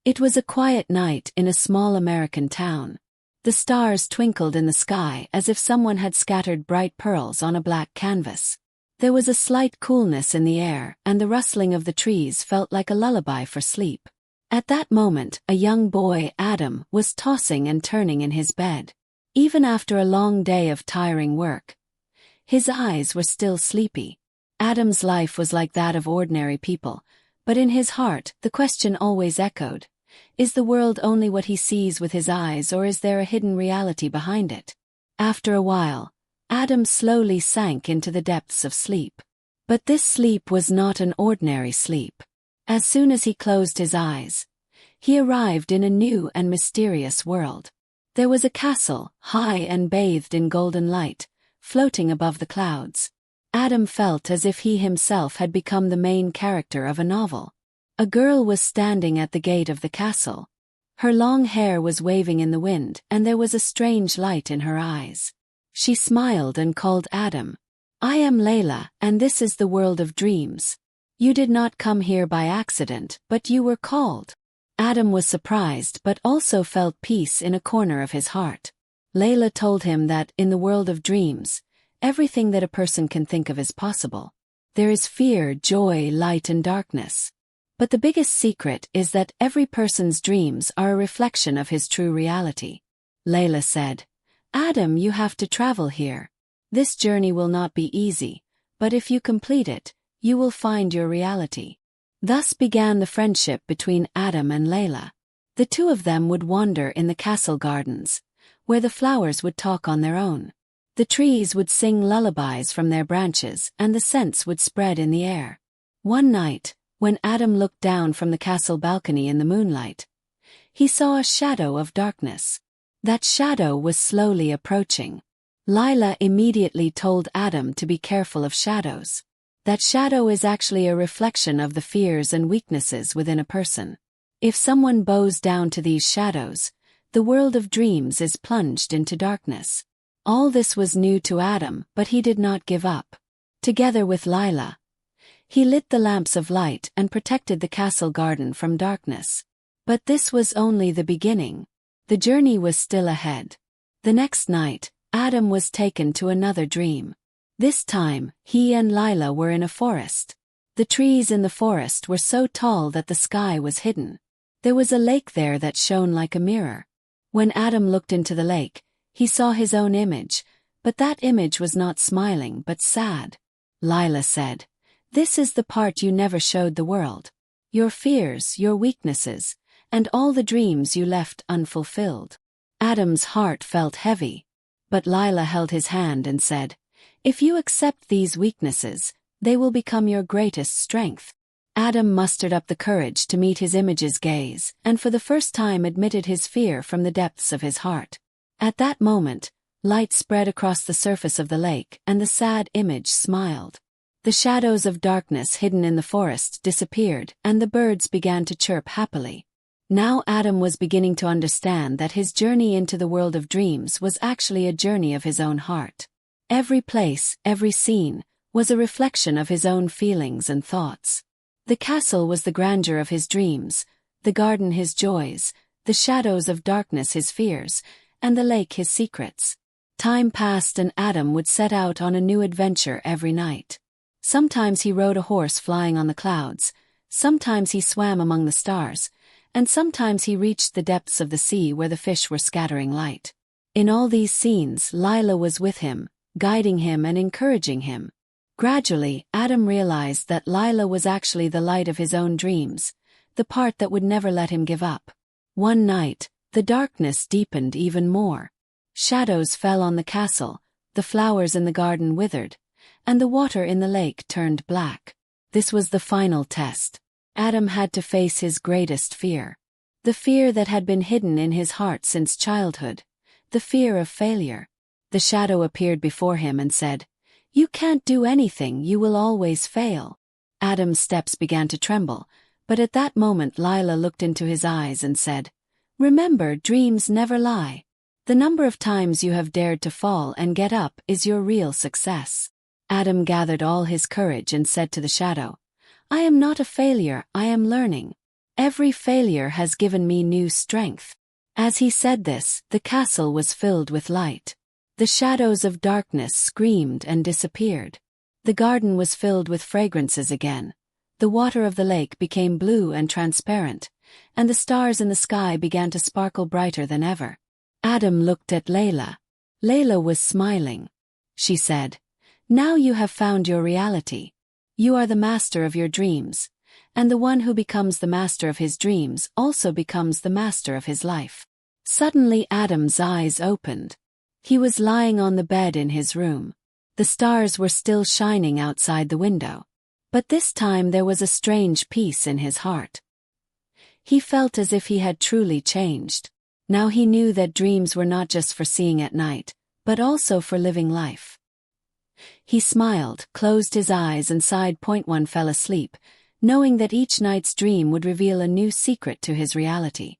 It was a quiet night in a small American town. The stars twinkled in the sky as if someone had scattered bright pearls on a black canvas. There was a slight coolness in the air, and the rustling of the trees felt like a lullaby for sleep. At that moment, a young boy, Adam, was tossing and turning in his bed. Even after a long day of tiring work, his eyes were still sleepy. Adam's life was like that of ordinary people, but in his heart, the question always echoed: is the world only what he sees with his eyes, or is there a hidden reality behind it? After a while, Adam slowly sank into the depths of sleep. But this sleep was not an ordinary sleep. As soon as he closed his eyes, he arrived in a new and mysterious world. There was a castle, high and bathed in golden light, floating above the clouds. Adam felt as if he himself had become the main character of a novel. A girl was standing at the gate of the castle. Her long hair was waving in the wind, and there was a strange light in her eyes. She smiled and called Adam. "I am Leila, and this is the world of dreams. You did not come here by accident, but you were called." Adam was surprised but also felt peace in a corner of his heart. Leila told him that, in the world of dreams, everything that a person can think of is possible. There is fear, joy, light and darkness. But the biggest secret is that every person's dreams are a reflection of his true reality. Leila said, "Adam, you have to travel here. This journey will not be easy, but if you complete it, you will find your reality." Thus began the friendship between Adam and Leila. The two of them would wander in the castle gardens, where the flowers would talk on their own. The trees would sing lullabies from their branches, and the scents would spread in the air. One night, when Adam looked down from the castle balcony in the moonlight, he saw a shadow of darkness. That shadow was slowly approaching. Leila immediately told Adam to be careful of shadows. That shadow is actually a reflection of the fears and weaknesses within a person. If someone bows down to these shadows, the world of dreams is plunged into darkness. All this was new to Adam, but he did not give up. Together with Leila, he lit the lamps of light and protected the castle garden from darkness. But this was only the beginning. The journey was still ahead. The next night, Adam was taken to another dream. This time, he and Leila were in a forest. The trees in the forest were so tall that the sky was hidden. There was a lake there that shone like a mirror. When Adam looked into the lake, he saw his own image, but that image was not smiling but sad. Leila said, "This is the part you never showed the world. Your fears, your weaknesses, and all the dreams you left unfulfilled." Adam's heart felt heavy, but Leila held his hand and said, "If you accept these weaknesses, they will become your greatest strength." Adam mustered up the courage to meet his image's gaze, and for the first time admitted his fear from the depths of his heart. At that moment, light spread across the surface of the lake, and the sad image smiled. The shadows of darkness hidden in the forest disappeared, and the birds began to chirp happily. Now Adam was beginning to understand that his journey into the world of dreams was actually a journey of his own heart. Every place, every scene, was a reflection of his own feelings and thoughts. The castle was the grandeur of his dreams, the garden his joys, the shadows of darkness his fears, and the lake his secrets. Time passed and Adam would set out on a new adventure every night. Sometimes he rode a horse flying on the clouds, sometimes he swam among the stars, and sometimes he reached the depths of the sea where the fish were scattering light. In all these scenes, Leila was with him, guiding him and encouraging him. Gradually, Adam realized that Leila was actually the light of his own dreams, the part that would never let him give up. One night, the darkness deepened even more. Shadows fell on the castle, the flowers in the garden withered, and the water in the lake turned black. This was the final test. Adam had to face his greatest fear. The fear that had been hidden in his heart since childhood. The fear of failure. The shadow appeared before him and said, "You can't do anything, you will always fail." Adam's steps began to tremble, but at that moment Leila looked into his eyes and said, "Remember, dreams never lie. The number of times you have dared to fall and get up is your real success." Adam gathered all his courage and said to the shadow, "I am not a failure, I am learning." Every failure has given me new strength. As he said this, the castle was filled with light. The shadows of darkness screamed and disappeared. The garden was filled with fragrances again. The water of the lake became blue and transparent, and the stars in the sky began to sparkle brighter than ever. Adam looked at Leila. Leila was smiling. She said, "Now you have found your reality. You are the master of your dreams, and the one who becomes the master of his dreams also becomes the master of his life." Suddenly Adam's eyes opened. He was lying on the bed in his room. The stars were still shining outside the window. But this time there was a strange peace in his heart. He felt as if he had truly changed. Now he knew that dreams were not just for seeing at night, but also for living life. He smiled, closed his eyes and sighed. One fell asleep, knowing that each night's dream would reveal a new secret to his reality.